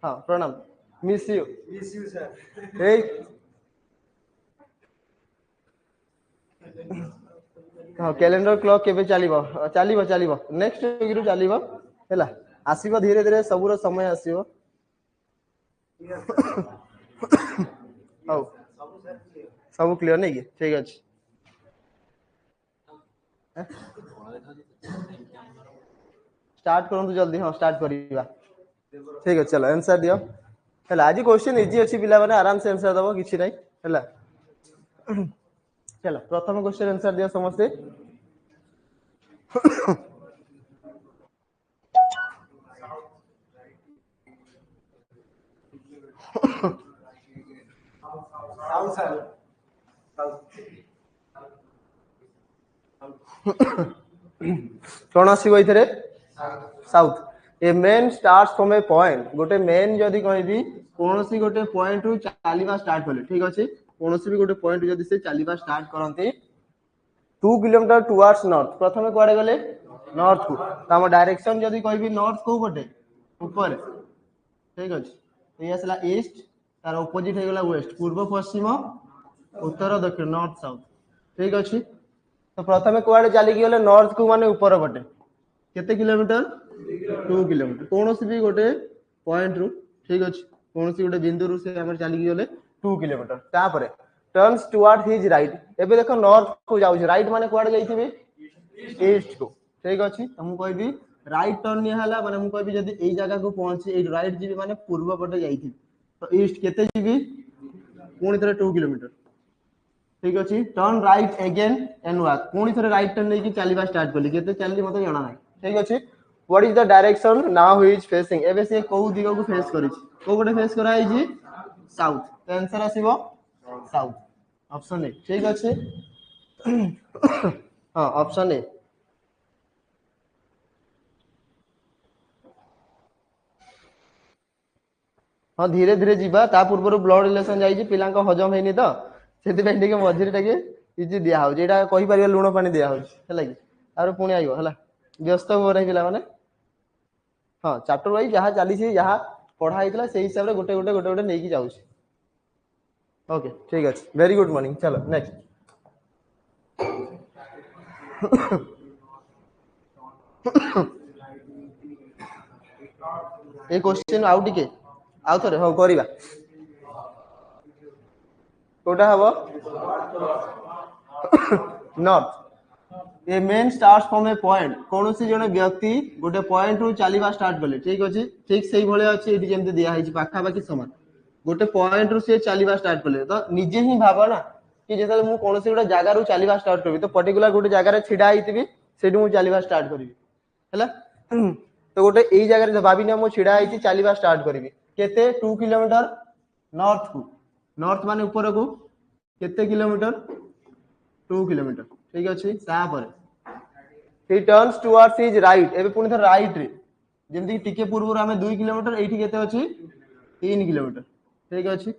हाँ प्रणाम miss you sir हाँ कैलेंडर क्लॉक केबे चलिबो चलिबो चलिबो नेक्स्ट वीक रु चलिबो हैला आसीबो धीरे धीरे सबुर समय आसीबो हौ सब क्लियर नहीं कि ठीक अछि स्टार्ट करंतु जल्दी हाँ स्टार्ट करिबा ठीक है चलो आंसर दियो हैला आज क्वेश्चन इजी अछि पिला माने आराम से आंसर दबो किछि नहीं हैला चलो प्रथम क्वेश्चन आंसर दियो समस्ते कौन आसीबो इथरे south a man starts from a point गोटे मेन जदी कहबी कोनोसी गोटे पॉइंट रु चलीबा स्टार्ट करले ठीक अछि कोनोसी भी गोटे पॉइंट जदी से चलीबा स्टार्ट करंती 2 किलोमीटर टुवर्ड्स नॉर्थ प्रथमे कुआडे गले नॉर्थ को हम डायरेक्शन जदी कहबी नॉर्थ को बटे ऊपर ठीक अछि ये असला ईस्ट तार ऑपोजिट हे गला वेस्ट पूर्व पश्चिम उत्तर दक्षिण नॉर्थ साउथ ठीक अछि तो प्रथमे कुआडे चली गले नॉर्थ को माने ऊपर बटे केते किलोमीटर 2 किलोमीटर कोनोसी भी गोटे पॉइंट रु ठीक अछि कोनोसी गोटे बिंदु रु से हमर चली गले 2 किलोमीटर तापरे टर्न्स टुवर्ड हिज राइट एबे देखो नॉर्थ को जाउ राइट माने कुआडे जाइथिबे ईस्ट को ठीक अछि हम कहबी राइट टर्न निया हला माने हम कहबी जदी एई जगह को पहुंची ए राइट जीबी माने पूर्व पटे जाइथि तो ईस्ट केते जीबी कोनी थरे 2 किलोमीटर ठीक अछि turn right again and walk कोनी थरे राइट टर्न लेकी चलीबा स्टार्ट करली केते चलली मते जाना नाही ठीक अछि what is the direction now he is facing एबे से को दिगो को फेस करि को गोटे फेस कराई जी साउथ आंसर आसीबो साउथ ऑप्शन ए ठीक अछि हां ऑप्शन ए हाँ धीरे धीरे जीवा ता पूर्व ब्लड रिलेशन जाई पिला हजम हेनी तो से मझे टे इजी दिया हो जेटा कहि परिबा लुण पानी दिया हो है कि आरो पुणी आइबो हला व्यस्त हो रही पिला माने हाँ चैप्टर वाइज जहाँ चली जहाँ पढ़ा होता से हिसाब से गोटे गोटे गोटे गोटे नहीं जाऊँ ओके ठीक अच्छे वेरी गुड मॉर्निंग चलो नेक्स्ट ये क्वेश्चन आउ टिके आउ थरे हो करिबा कोटा हबो north a man starts from a point कोनोसी जने व्यक्ति गोटे पॉइंट रु चलीबा स्टार्ट करले ठीक अछि ठीक सेही भले अछि एठी जेमते दिया हैछि पाखा बाकी समान गोटे पॉइंट रु से चलीबा स्टार्ट करले तो निजे ही भाबो ना कि जेतले मु कोनोसी गोटे जागा रु चलीबा स्टार्ट करबी तो पर्टिकुलर गोटे जागा रे छिडा आइतिबी सेठी मु चलीबा स्टार्ट करबी हैला तो गोटे एई जागा रे भाबी ना मु छिडा आइछि चलीबा स्टार्ट करबी केते 2 किलोमीटर नॉर्थ को नॉर्थ माने ऊपर को केते किलोमीटर 2 किलोमीटर ठीक अछि तापर he turns towards his right एबे पुनी थर राइट रे जेमति टिके पूर्व हमें 2 किलोमीटर एठी केते अछि 3 किलोमीटर ठीक अछि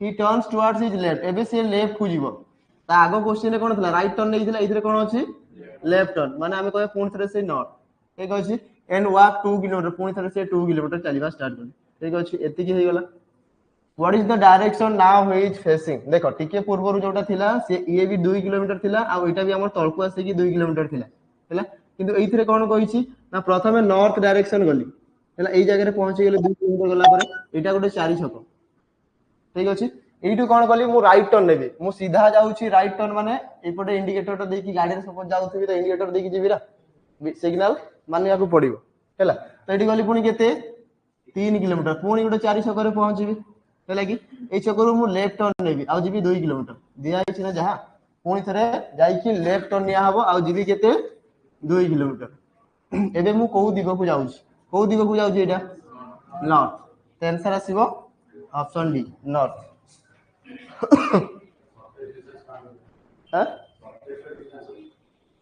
he turns towards his left एबे से लेफ्ट को जीवो ता आगो क्वेश्चन रे कोन थला राइट टर्न नै थिला इथरे कोन अछि लेफ्ट टर्न माने हमें कहे पुनी थरे से नॉर्थ ठीक अछि एंड वॉक 2 किलोमीटर पुनी थरे से 2 किलोमीटर चलीबा स्टार्ट कर ठीक अछि एति की हे गेला what is the direction now he is facing देखो टिके पूर्व जोटा थिला से ये भी 2 किलोमीटर थिला आ एटा भी हमर तळको आसे की 2 किलोमीटर थिला हैला किंतु एइथरे कोन कहिछि ना प्रथमे नॉर्थ डायरेक्शन गली हैला एई जगह रे पहुंची गेले 2 किलोमीटर गला परे एटा गोटे चारि छक ठीक अछि एइटु कोन कली मु राइट टर्न नेबी मु सीधा जाउछि राइट टर्न माने एपटे इंडिकेटर तो देकी गाडी रे सपोज जाउथि तो इंडिकेटर देकी जेबिरा सिग्नल मानिया को पड़िबो हैला तो एठी गली पुनी केते 3 किलोमीटर पुनी गोटे चारि छक रे पहुंचीबी हैला कि ए छकरू मु लेफ्ट टर्न नेबी आउ जीबी 2 किलोमीटर दिया आइछि ना जहा पुनी थरे जाई कि लेफ्ट टर्न निया हबो आउ जीबी केते 2 किलोमीटर एबे मु को दिगो को जाउछि को दिगो को जाउछि एटा नॉर्थ तो आंसर आसीबो ऑप्शन डी नॉर्थ हां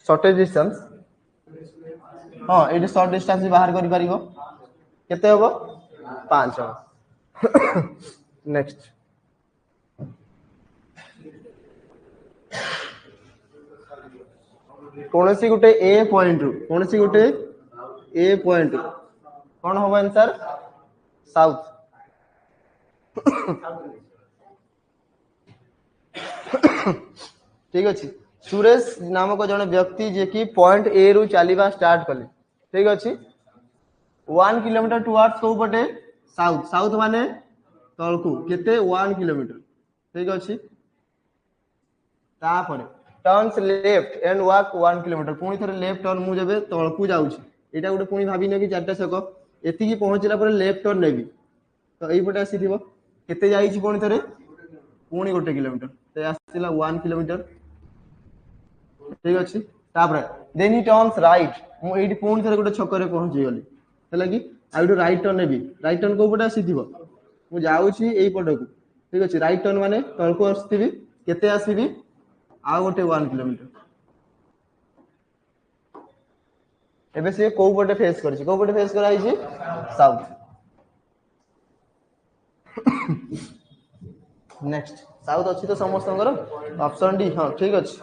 शॉर्टेज डिस्टेंस हां एटी शॉर्ट डिस्टेंस बाहर करि परिबो केते हबो 5 हबो नेक्स्ट कोनोसी गुटे ए पॉइंट रु कोनोसी गुटे ए पॉइंट कौन हम आंसर साउथ ठीक अच्छे सुरेश नामक जन व्यक्ति जे कि पॉइंट ए रु चलवा स्टार्ट कले ठीक अच्छे 1 किलोमीटर टुवर्ड्स को पटे साउथ साउथ माने तलकू केते 1 किलोमीटर ठीक अच्छे तापर turns left and walk 1 kilometre पुणी थरे लेफ्ट टर्न मु जेबे तलकू जाउची एटा गुटे पुणी भाबी न कि चारटा सक एति की पहुंचला पर लेफ्ट टर्न नेबी तो एई पटे आसीथिबो केते जाईची पुणी थरे पुणी 1 किलोमीटर ते आसीला 1 किलोमीटर ठीक अच्छे तापर देन ही टर्न्स राइट मु एठी पुणी थरे गुटे छक रे पहुंची गली हला कि आइडो राइट टर्न नेबी राइट टर्न को पटे आसीथिबो मु जाउची एई पटकू ठीक अच्छे राइट टर्न माने तलकू आसीथिबी केते आसीबी आ गोटे 1 किलोमीटर एबे से को पटे फेस करछि को पटे फेस कराई छी साउथ नेक्स्ट साउथ अछि तो समस्तंगर ऑप्शन डी हां ठीक अछि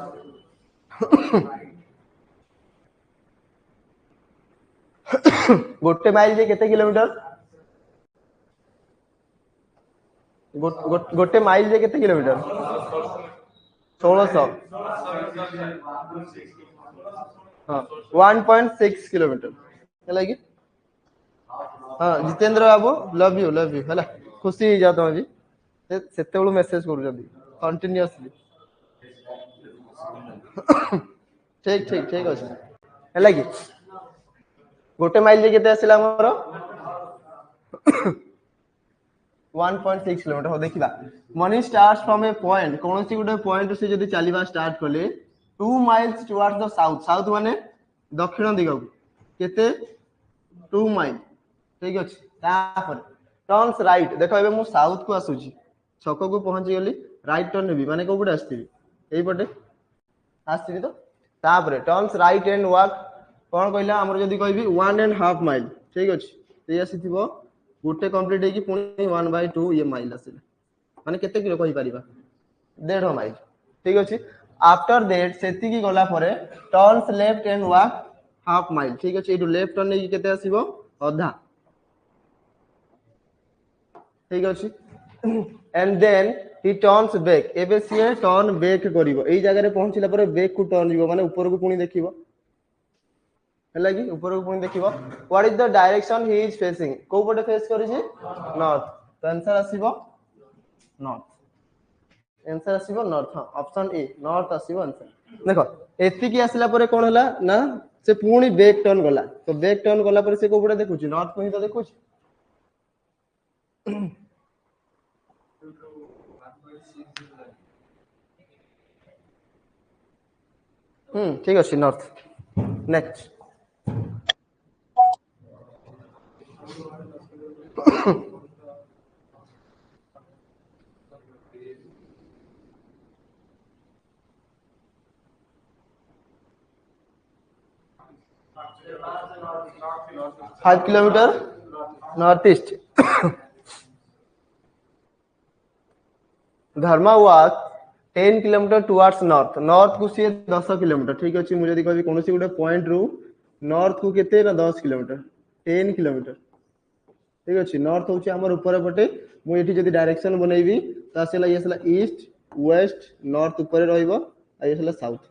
गोटे माइल जे केते किलोमीटर गोटे माइल जे केते किलोमीटर 1600 हाँ 1.6 किलोमीटर है कि हाँ जितेंद्र बाबू लव यू है खुशी हो जाओ तुम भी सेते बेलू मेसेज कर कंटिन्यूअसली ठीक ठीक ठीक अच्छे है कि गोटे माइल जे केते आसिला हमर 1.6 किलोमीटर हो देखिबा man starts from a point कोनोसी गुटे पॉइंट से जदी चलीबा स्टार्ट कले 2 miles towards the south south माने दक्षिण दिग को केते 2 माइल ठीक अछि तापर टर्न्स राइट देखो एबे मु साउथ को आसुची छक को पहुंची गली राइट टर्न नेबी माने को पटे आस्थिबी एई पटे आस्थिबी तो तापर टर्न्स राइट एंड वॉक कोन कहला हमर जदी कहबी 1.5 माइल ठीक अछि ते आसीथिबो गोटे कंप्लीट है कि पुणी 1/2 ये माइल आसिला माने केते किलो कहि परिबा 1.5 माइल ठीक अछि आफ्टर दैट सेति की गला परे turns left and walk half mile ठीक अछि एटू लेफ्ट टर्न नै केते आसीबो आधा ठीक अछि and then he turns back एबे से टर्न बैक करिवो एई जगह रे पहुंचिला परे बैक को टर्न जीवो माने ऊपर को पुणी देखिवो है कि ऊपर को पुणी देखिवो what is the direction he is facing को पटे फेस करि छी नॉर्थ तो आंसर आसीबो नॉर्थ आंसर आसीबो नॉर्थ हां ऑप्शन ए नॉर्थ आसीबो आंसर देखो एति की आसिला परे कोन हला ना से पुणी बैक टर्न गला तो बैक टर्न गला परे से को पटे देखुची नॉर्थ को ही तो देखुची ठीक अछि north next five kilometre north east Dharma walk 10 kilometre towards north north को सी 10 किलोमीटर ठीक अछि मु जदी कहबी कोनोसी गुटे पॉइंट रु नॉर्थ को केते ना 10 किलोमीटर 10 किलोमीटर ठीक अछि नॉर्थ होची हमर ऊपर पटे मु एठी जदी डायरेक्शन बनैबी त आसेला येसला ईस्ट वेस्ट नॉर्थ ऊपर रहइबो आ येसला साउथ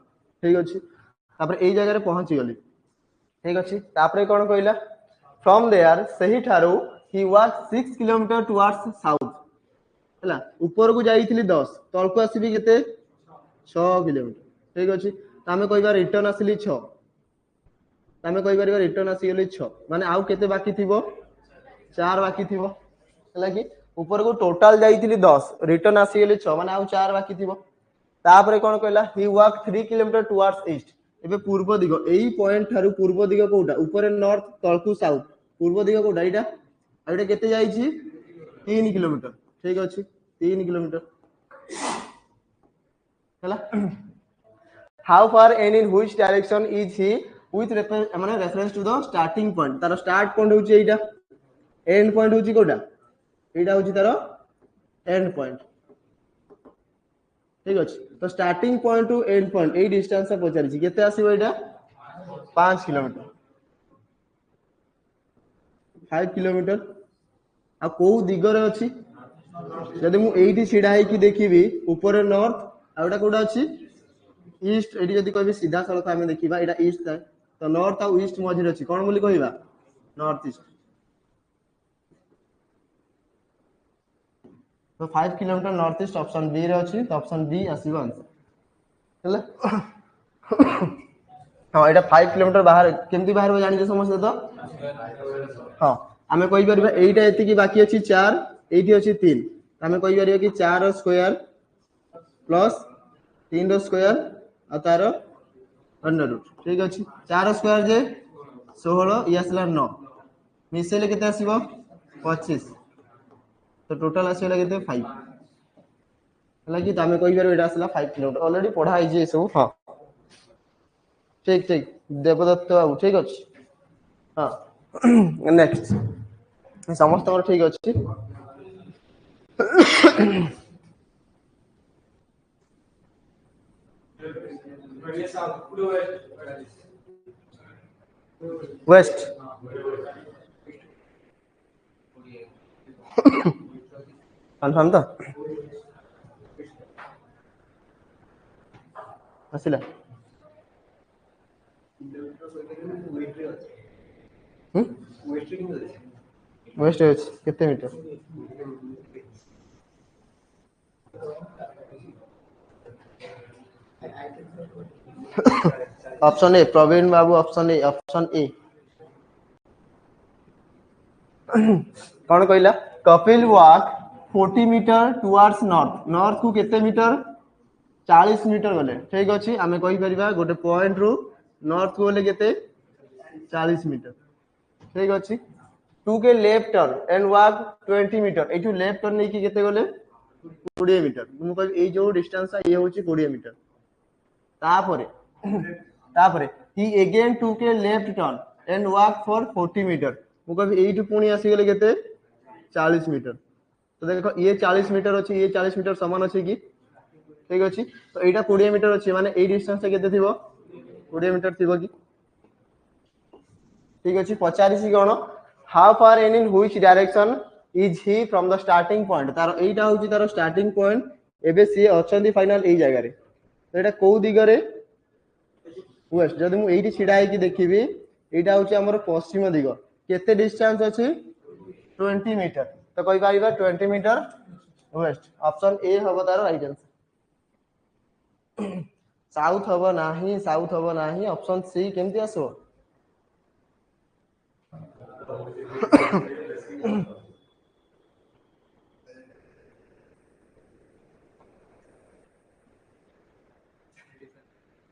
ठीक अछि तापर एई जगह रे पहुंची गली ठीक अछि तापर कोन कहला फ्रॉम देयर सही ठारू ही वॉक 6 किलोमीटर टुवर्ड्स साउथ हला ऊपर को जाईथिली 10 तळ को आसीबी केते 6 किलोमीटर ठीक अछि तामे कहबा रिटर्न आसीली 6 तामे कहबा रिटर्न आसी गली 6 माने आउ केते बाकी थिबो 4 बाकी थिबो हला कि ऊपर को टोटल जाईथिली 10 रिटर्न आसी गली 6 माने आउ 4 बाकी थिबो तापर कोन कहला ही वॉक 3 किलोमीटर टुवर्ड्स ईस्ट एबे पूर्व दिग एई पॉइंट थारु पूर्व दिग कोटा ऊपर नॉर्थ तळकु साउथ पूर्व दिग कोटा एटा एटा केते जाईची 3 किलोमीटर ठीक अछि 3 किलोमीटर हला how far and in which direction is he with माने reference to the starting point तार स्टार्ट पॉइंट होची एटा एंड पॉइंट होची कोटा एटा होची तार एंड पॉइंट ठीक अछि तो starting point two and point A distance से पहुंचारी छी केते आसीबो एटा 5 किलोमीटर 5 किलोमीटर आ को दिगरे अछि जदि मु एइठी छिडा है कि देखिबी ऊपर नॉर्थ आ एटा कोडा अछि ईस्ट एटी जदि कहबी सीधा सड़क आमे देखिबा एटा ईस्ट था तो नॉर्थ आ ईस्ट मझिर अछि कोन बोली कहबा नॉर्थ ईस्ट तो 5 kilometre north east option B रे अछि तो ऑप्शन बी आसीबो आंसर हैला हाँ एटा 5 किलोमीटर बाहर केमती बाहर जानि जे समझ तो हाँ आमे कहि परबा एइटा एति की बाकी अछि 4 एइठी अछि 3 आमे कहि परबा कि 4 रो स्क्वायर प्लस 3 रो स्क्वायर आ तारो अंडर रूट ठीक अछि 4 स्क्वायर जे 16 या आसला 9 मिसेले केते आसीबो 25 तो टोटल आसीला केते 5 हला कि तामे कहि परबा एटा आसला 5 किलोमीटर ऑलरेडी पढा आइ जे सब हाँ ठीक ठीक देवदत्त बाबू ठीक अछि हाँ नेक्स्ट समस्त ठीक अछि वेस्ट कंफर्म तो आसिला वेस्ट अछि केते metre option A Praveen Babu option A कौन कहला Kapil walk 40 metre towards north north को केते मीटर 40 मीटर गले ठीक अछि आमे कहि परिबा गोटे पॉइंट रु नॉर्थ को गले केते 40 मीटर ठीक अछि टू के left turn and walk 20 metre एठू लेफ्ट टर्न नै कि केते गले 20 मीटर मु कहि ए जो डिस्टेंस ये होची 20 मीटर तापरे तापरे ही अगेन टू के left turn and walk for 40 metre मु कहि एठू पुनी आसी गेले केते 40 मीटर तो देखो ये 40 मीटर अछि ये 40 मीटर समान अछि कि ठीक अछि तो एटा 20 मीटर अछि माने ए डिस्टेंस केते थिबो 20 मीटर थिबो कि ठीक अछि पचारिसी कोन how far and in which direction is he from the starting point तार एटा होची तार स्टार्टिंग पॉइंट एबे सी अछंती फाइनल एई जगह रे तो एटा को दिगरे वेस्ट जदि मु एइठी छिडा है कि देखिबी एटा होची हमर पश्चिम दिग केते डिस्टेंस अछि 20 मीटर तो कहि पाइबा 20 मीटर वेस्ट ऑप्शन ए हबो तार राइट आंसर साउथ हबो नाही ऑप्शन सी केमती आसो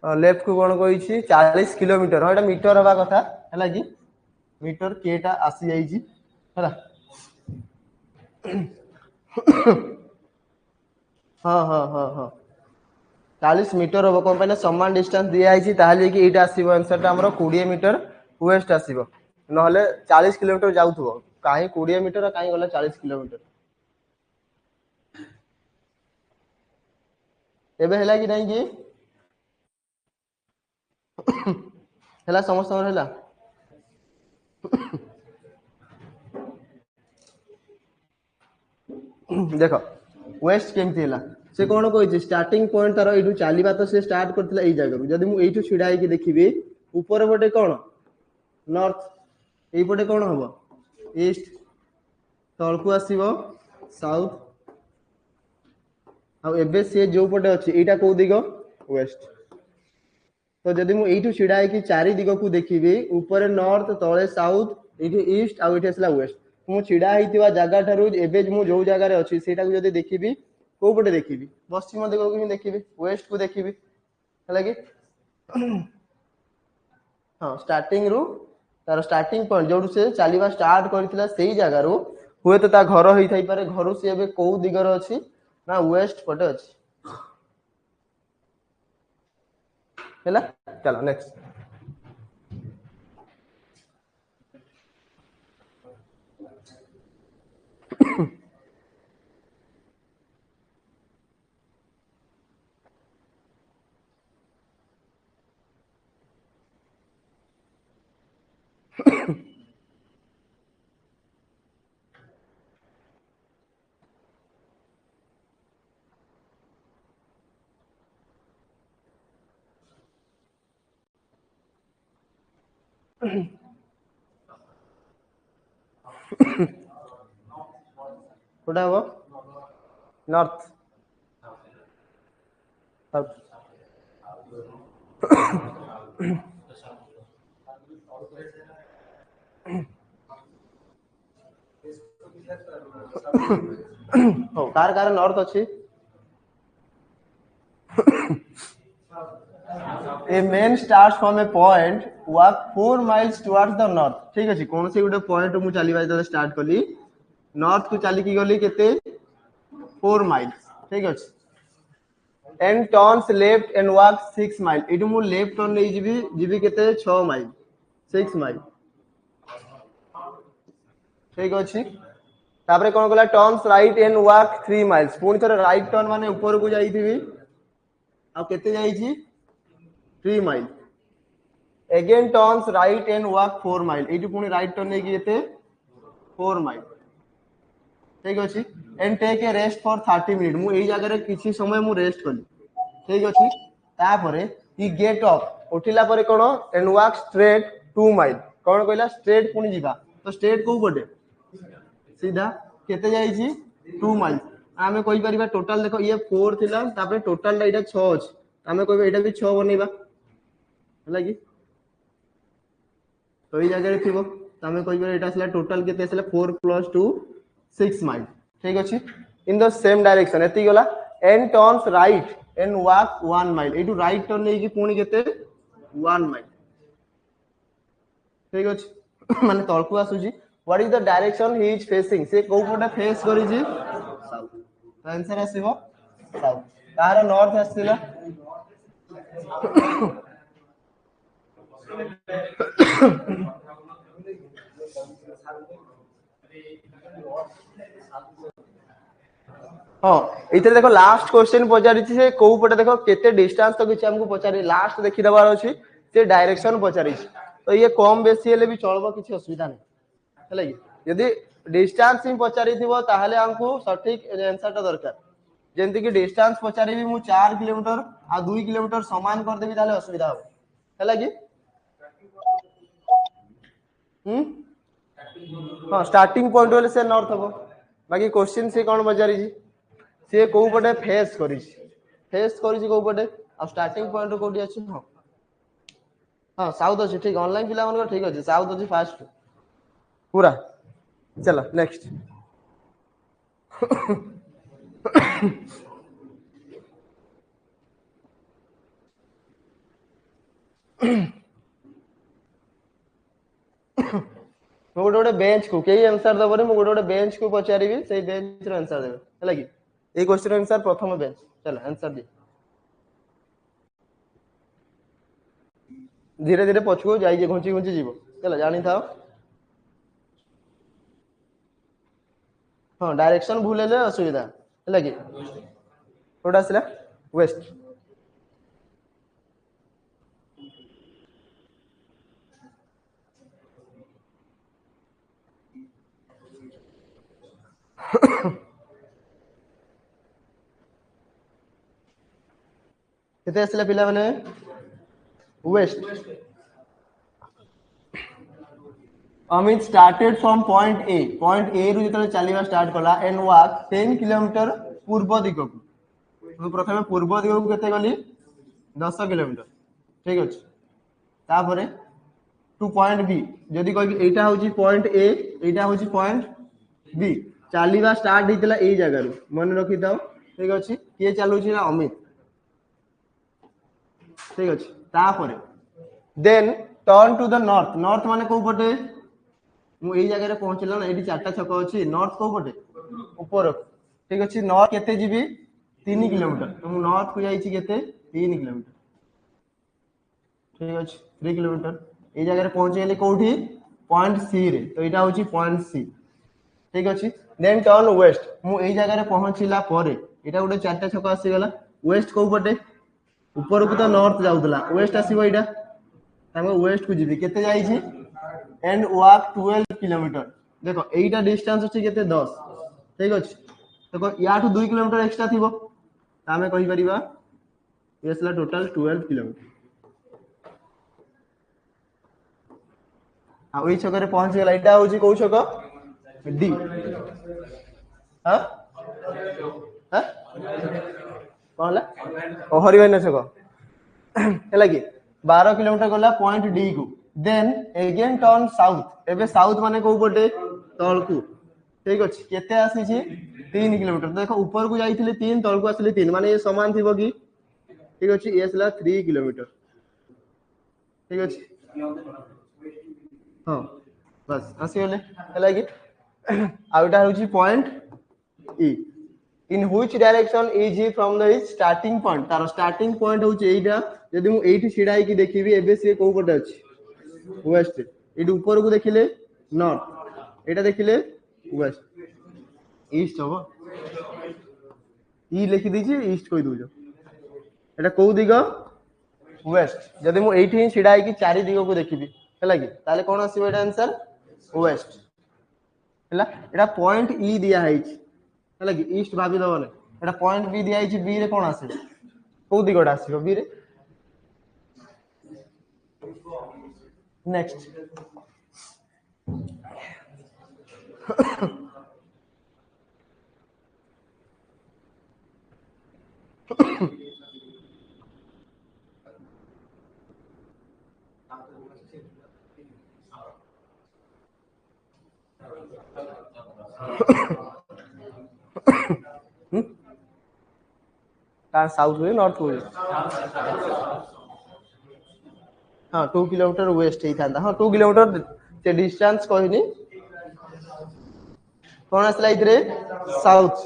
लेफ्ट को कोन कहिछि 40 किलोमीटर एटा मीटर हबा कथा हैला कि मीटर केटा आसी जाइछि हैला हाँ हाँ हाँ हाँ 40 मीटर हम कोन पहले समान डिस्टेंस दिया आइछि ताहाले कि एटा आसीबो आंसर ता हमरो 20 मीटर वेस्ट आसीबो नहले 40 किलोमीटर जाउथबो काहे 20 मीटर काहे गला 40 किलोमीटर एबे हैला कि नहीं कि हैला समस्त हैला देखो वेस्ट केमती हैला से कोन कहिछि स्टार्टिंग पॉइंट तार एठू चालीबा तो से स्टार्ट करथिला एई जगह जदि मु एठू छिडा है कि देखिबी ऊपर बटे कोन नॉर्थ एई पटे कोन हबो ईस्ट तळकू आसीबो साउथ आ एबे से जो पटे अछि एटा को दिगो वेस्ट तो जदि मु एठू छिडा है कि चारि दिगो को देखिबी ऊपर नॉर्थ तळे साउथ एठी ईस्ट आ एठी आसला वेस्ट मु छिडा हेतिवा जागा ठारू एबे मु जो जागा रे अछि सेटा को जदि देखिबी को पटे देखिबी पश्चिम दिगो को ही देखिबी वेस्ट को देखिबी हला कि हाँ स्टार्टिंग रु तार स्टार्टिंग पॉइंट जोडू से चालीबा स्टार्ट करथिला सेई जागा रु हुए तो ता घर होई थाई पारे घरु से एबे को दिगर अछि ना वेस्ट पटे अछि हैला चलो नेक्स्ट कोटा हो नॉर्थ साउथ हो कार कार नॉर्थ अच्छी A man starts from a point, walk 4 miles towards the north. ठीक अछि कोन से गुटे पॉइंट मु चलीबा जते स्टार्ट कली नॉर्थ को चली की गली केते 4 miles ठीक अछि and turns left and walks 6 miles इटु मु लेफ्ट टर्न नै जीबी केते 6 माइल 6 माइल ठीक अछि तापरे कोन कला turns right and walk 3 miles पुनी थोर राइट टर्न माने ऊपर को जाईथिबी आ केते जाईची 3 miles again turns right and walk 4 miles एटु पुनी राइट टर्न नै की केते 4 miles ठीक अछि and take a rest for 30 minute मु एई जगह रे किछि समय मु रेस्ट कली ठीक अछि तापरे ही गेट अप उठिला परे cone and walk straight 2 miles कोन कहला स्ट्रेट पुनी जीवा तो स्ट्रेट को पटे सीधा केते जाईची 2 miles आमे कहि परिबा टोटल देखो ये 4 थिला तापरे टोटल ला एटा 6 अछि आमे कहबे एटा भी 6 बनेबा हला की तो एई जगह रे थिबो आमे कहि परिबा एटा असला टोटल केते असला 4 + 2 6 miles ठीक अछि इन द सेम डायरेक्शन एति गला and turns right and walk 1 mile एटू राइट टर्न नै की पुनी केते 1 mile ठीक अछि माने तळकु आसुजी what is the direction he is facing से को पटे फेस करी जी साउथ तो आंसर आसीबो साउथ तार नॉर्थ आसीला हां इथे देखो लास्ट क्वेश्चन पचारि से को पटे देखो केते डिस्टेंस तो किछ हमको पचारि लास्ट देखि दबार अछि से डायरेक्शन पचारि तो ये कम बेसी हेले भी चलबो किछ असुविधा नै हला की यदि डिस्टेंस ही पचारि थिबो ताहले हमको सटीक आंसर टा दरकार जेंति कि डिस्टेंस पचारि भी मु 4 किलोमीटर आ 2 किलोमीटर समान कर देबी ताले असुविधा हो हला की हां स्टार्टिंग पॉइंट वाले से नॉर्थ हो बाकी क्वेश्चन से कोन पचारि जी से को पटे फेस करी को पटे आ स्टार्टिंग पॉइंट कोठी अछि हां हां साउथ अछि ठीक ऑनलाइन पिला मन ठीक अछि साउथ अछि फास्ट पूरा चलो नेक्स्ट गोटे गोटे बेंच को कई आंसर दबरे मु गोटे गोटे बेंच को पचारिबी सेई बेंच रो आंसर देबे हला की ए क्वेश्चन आंसर प्रथम बेंच चलो आंसर दे धीरे धीरे पछको जाई घुंची घुंची जीवो चलो जानी थाओ हां डायरेक्शन भूल हेले असुविधा हला की कोडा आसला वेस्ट केते आसला पिला माने west Amit started from point A रु जतले चलीबा स्टार्ट कला एंड वॉक 10 किलोमीटर पूर्व दिग को तो प्रथमे पूर्व दिग को केते गली 10 किलोमीटर ठीक अछि तापरे टू पॉइंट बी जदी कहबी एटा होची पॉइंट ए एटा होची पॉइंट बी चलीबा स्टार्ट हितला ए जगह रु मन रखि दाओ ठीक अछि के चालू छी ना अमित ठीक अछि तापरे then turn to the north north माने को पटे मु एई जगह रे पहुंचला ना एडी चारटा छक अछि नॉर्थ को पटे ऊपर ठीक अछि नॉर्थ केते जीबी 3 किलोमीटर तो मु नॉर्थ को जाई छी केते 3 किलोमीटर ठीक अछि 3 किलोमीटर एई जगह रे पहुंचे गेली कोठी पॉइंट सी रे तो एटा होची पॉइंट सी ठीक अछि देन टर्न वेस्ट मु एई जगह रे पहुंचिला परे एटा गोटे चारटा छक आसी गला वेस्ट को पटे ऊपर को तो नॉर्थ जाउतला वेस्ट आसीबो एटा तामे वेस्ट को जीबी केते जाई छी एंड वॉक 12 किलोमीटर देखो एटा डिस्टेंस अछि केते 10 ठीक अछि देखो याठू 2 किलोमीटर एक्स्ट्रा थिबो तामे कहि परिबा यसला टोटल 12 किलोमीटर आ ओई छक रे पहुंची गेला एटा होची कोउ छक डी हां हां कहला ओ हरिवैन छक हैला कि 12 किलोमीटर गला पॉइंट डी को देन अगेन टर्न साउथ एबे साउथ माने को पटे तळकू ठीक अछि केते आसी छी 3 किलोमीटर देखो ऊपर को जाईथिले 3 तळकू आसले 3 माने ये समान थिबो कि ठीक अछि ये असला 3 किलोमीटर ठीक अछि हां बस आसी गेले हैला कि आउटा होची point E in which direction is he from the starting point तार starting point होची एइटा यदि मु एइठी छिडाई की देखिबी एबे से को पटे अछि वेस्ट एडी ऊपर को देखिले नॉर्थ एटा देखिले वेस्ट ईस्ट हो ई लिखि दीची ईस्ट कोइ दोजो एटा को दिगो वेस्ट यदि मु एइठी छिडाई की चारि दिगो को देखिबी हैला कि ताले कोन आसीबो एटा आंसर वेस्ट हैला एटा पॉइंट ई दिया हैछि हैला कि ईस्ट भाबी दबने एटा पॉइंट बी दिया हैछि बी रे कोन आसे को दिगोटा आसीबो बी रे नेक्स्ट का साउथ हुए नॉर्थ हुए हाँ 2 किलोमीटर वेस्ट ही था हाँ 2 किलोमीटर से डिस्टेंस कहनी कौन आसला इधरे साउथ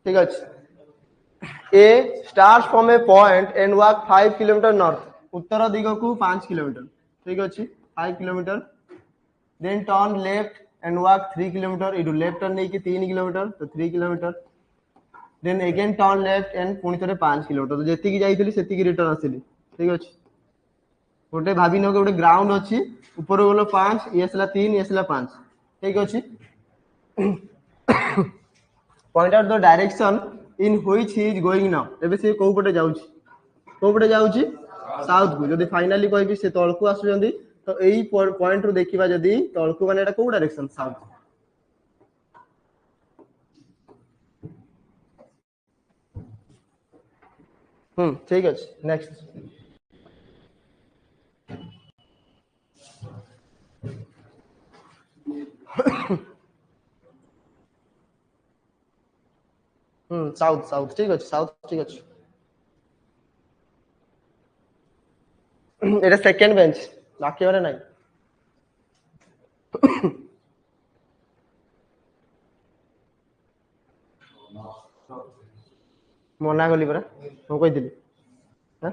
ठीक अछि A starts from a point and walk 5 kilometre north उत्तर दिग को 5 किलोमीटर ठीक अछि 5 kilometre then turn left and walk 3 kilometre इडु लेफ्ट टर्न नहीं कि 3 किलोमीटर तो 3 kilometre then again turn left and पुनी थरे 5 किलोमीटर तो जेति की जाईथिली सेति की रिटर्न आसिली ठीक अछि गोटे भाबी न गोटे ग्राउंड अछि ऊपर गलो 5 ये असला 3 ये असला 5 ठीक अछि point out the direction in which he is going now एबे से को पटे जाउची साउथ को जदी फाइनली कहबी से तळकू आसु जंदी तो एई पॉइंट रो देखिबा जदी तळकू माने एटा को डायरेक्शन साउथ ठीक अछि नेक्स्ट साउथ साउथ ठीक अछि साउथ ठीक अछि एटा सेकंड बेंच बाकी वाला नहीं मना गली परा हम कहि दिली हां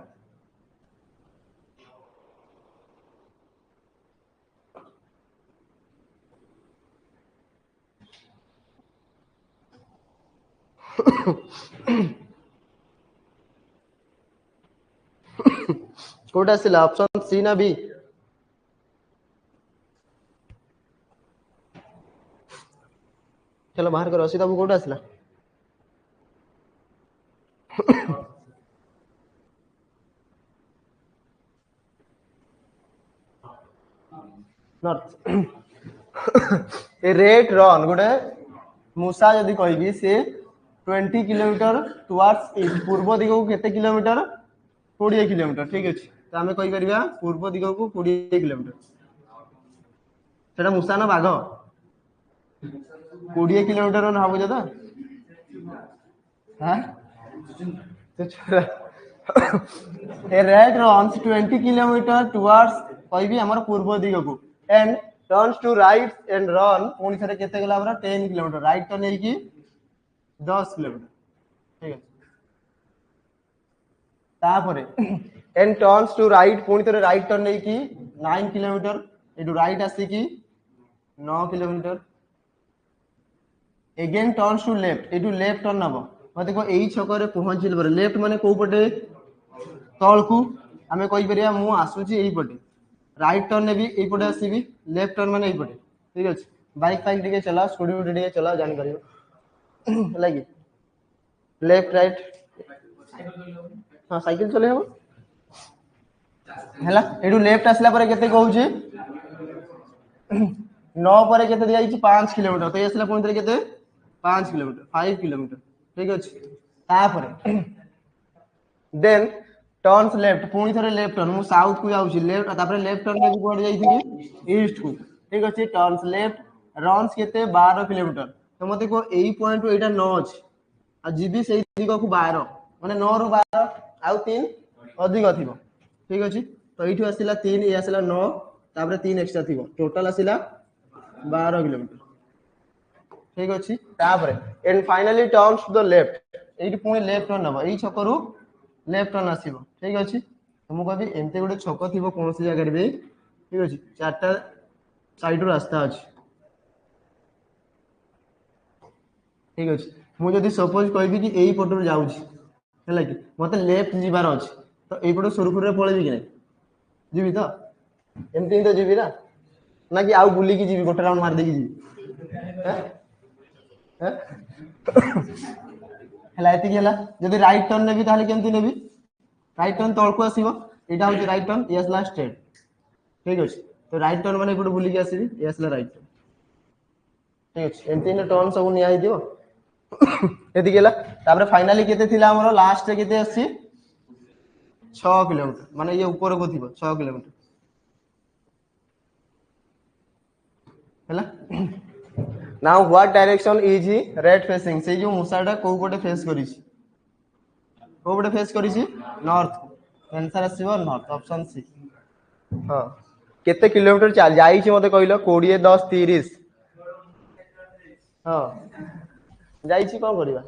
कोटा आसिला ऑप्शन सी ना बी चलो बाहर करो सीधा वो कोटा आसिला नॉर्थ ए रेट रन गोटे मूसा जदी कहबी से 20 किलोमीटर टुवर्ड्स ईस्ट पूर्व दिग को केते किलोमीटर 20 किलोमीटर ठीक अछि तो हमें कहि करबा पूर्व दिग को 20 किलोमीटर सेटा मूसा ना बाघ 20 किलोमीटर न भाबु जदा हां तो छोरा a rat runs 20 kilometre towards कहबी हमर पूर्व दिग को and turns to right and run पुनी थरे केते गला हमरा 10 किलोमीटर राइट तो नै की 10 किलोमीटर ठीक है तापरे एंड टर्न्स टू राइट पुनी थरे राइट टर्न नै की 9 किलोमीटर एडु राइट आसी की 9 kilometre again turns to left एडु लेफ्ट टर्न नबो मते को एई छकरे पहुंचिल पर लेफ्ट माने को पटे तळकू हमें कहि परिया मु आसुची एई पटे राइट टर्न ने भी एई पटे आसीबी लेफ्ट टर्न माने एई पटे ठीक अछि बाइक फाइक टिके चला स्कूटी उटी टिके चला जान करियो लागी लेफ्ट राइट हां साइकिल चले हो हैला एडु लेफ्ट आसला पर केते कहउची नौ पर केते दिया हिची 5 किलोमीटर तो एसला पुणी थरे केते 5 किलोमीटर 5 किलोमीटर ठीक अछि तापर देन टर्न्स लेफ्ट पुणी थरे लेफ्ट टर्न मु साउथ को जाउची लेफ्ट तापर लेफ्ट टर्न में कोड जाईथि ईस्ट को ठीक अछि टर्न्स लेफ्ट रन्स केते 12 किलोमीटर तो मते को एई पॉइंट एटा 9 अछि आ जीबी सेई दिगो को 12 माने 9 रु 12 आउ 3 अधिक थिबो ठीक अछि तो एठी आसिला 3 ए आसिला 9 तापर 3 एक्स्ट्रा थिबो टोटल आसिला 12 किलोमीटर ठीक अछि तापर and finally turns to the left एठी पुणी लेफ्ट टर्न नबो एई छकरू लेफ्ट टर्न आसीबो ठीक अछि तो मु कहबी एमते गोटे छक थिबो कोनसी जगह रे ठीक अछि चारटा साइड रास्ता अछि ठीक अछि मु जदी सपोज कहबी कि एई पटो जाउछी हैला कि मते लेफ्ट जीवार अछि तो एई पटो सुरखुर रे पळेबी कि नै जीबी तो एमती तो जीबी ना कि आउ बुली की जीबी गोटे राउंड मार दे की जीबी हैं हैं हैला एति गेला जदी राइट टर्न नेबी ताले केमती नेबी राइट टर्न तळको आसीबो एटा होची right turn yes last straight ठीक अछि तो राइट टर्न माने एपटो बुली की आसीबी यस ला राइट ठीक अछि एमती ने टर्न सब निया हिदियो एति गेला तापर फाइनली केते थिला हमर लास्ट रे केते आसी 6 किलोमीटर माने ये ऊपर को थिबो 6 किलोमीटर हैला now what direction is he red facing से जो मुसाडा को पटे फेस करी छी को पटे फेस करी छी नॉर्थ आंसर आसीबो नॉर्थ ऑप्शन सी हां केते किलोमीटर चल जाई छी मते कहलो 20 10 30 हां जाई छी कोन करबा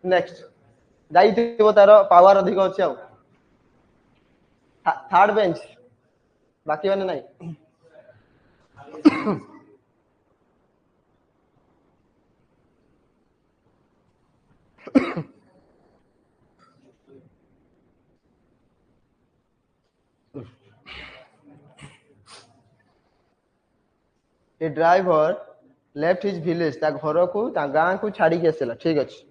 नेक्स्ट जाई थिबो तार पावर अधिक अछि आ थर्ड बेंच बाकी माने नहीं ए ड्राइवर लेफ्ट हिज विलेज ता घर को ता गां को छाड़ी के आसेला ठीक अछि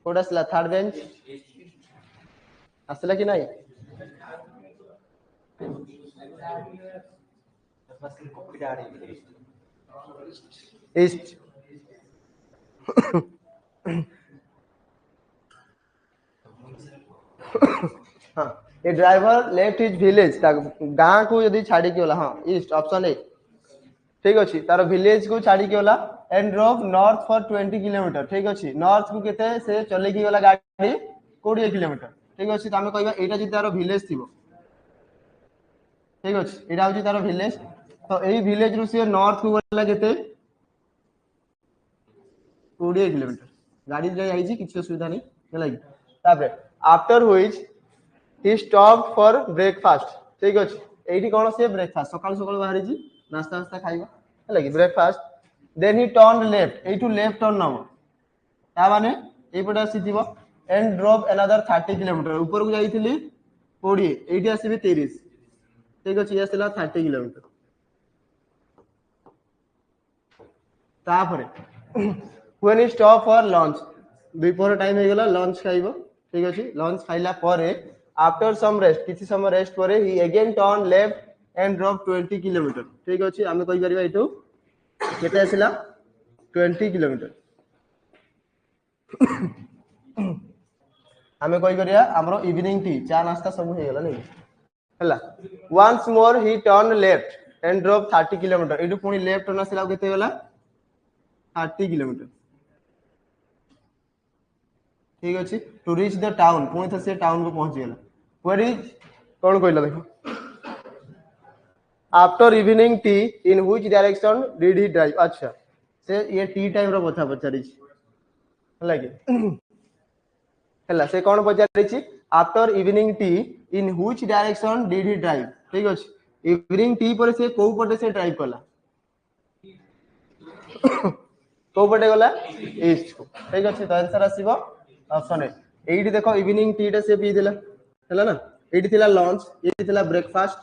कोड आसला थर्ड बेंच आसला कि नहीं ईस्ट हां ए ड्राइवर लेफ्ट हिज विलेज ता गां को यदि छाड़ी के होला हां ईस्ट ऑप्शन ए ठीक अछि तार विलेज को छाड़ी के होला and drop north for 20 kilometre ठीक अछि नॉर्थ को केते से चले की वाला गाड़ी 20 किलोमीटर ठीक अछि त हम कहबा एटा जे तार विलेज थिबो ठीक अछि एटा होची तार विलेज तो एई विलेज रु से नॉर्थ को वाला केते 20 किलोमीटर गाड़ी जे आइजी किछ सुविधा नहीं हैला कि तापर after which he stop for breakfast ठीक अछि एठी कोन से ब्रेकफास्ट सकाळ सकाळ बाहरी जी नाश्ता नाश्ता खाइबा हैला कि breakfast then he turn left एठू लेफ्ट टर्न नबो ता माने ए पटे आसीथिबो एंड ड्रॉप अनदर 30 किलोमीटर ऊपर को जाईथिली 20 एठी आसीबी 30 ठीक अछि आसीला 30 किलोमीटर तापरे when he stop for lunch before time हे गेला लंच खाइबो ठीक अछि लंच खाइला परे आफ्टर सम रेस्ट किछि समय रेस्ट परे he again turn left and drop 20 kilometre ठीक अछि हमें कहि परिबा एठो केते आसिला 20 किलोमीटर हमें कहि करिया हमरो इवनिंग टी चा नाश्ता सब हे गेला नै हला once more he turn left and drop 30 kilometre एठो पुनी लेफ्ट टर्न आसिला केते गेला 30 किलोमीटर ठीक अछि टू रीच द टाउन पुनी थ से टाउन को पहुंच गेला वेयर इज कोन कहला देखो after evening tea in which direction did he drive अच्छा से ये टी टाइम रो कथा पचारि छी हला कि हला से कोन पचारि छी after evening tea in which direction did he drive ठीक अछि इवनिंग टी पर से को पटे से ड्राइव कला को पटे गला ईस्ट को ठीक अछि तो आंसर आसीबो ऑप्शन ए एठी देखो इवनिंग टी टा से पी दिला हैला ना एठी थिला लंच एठी थिला ब्रेकफास्ट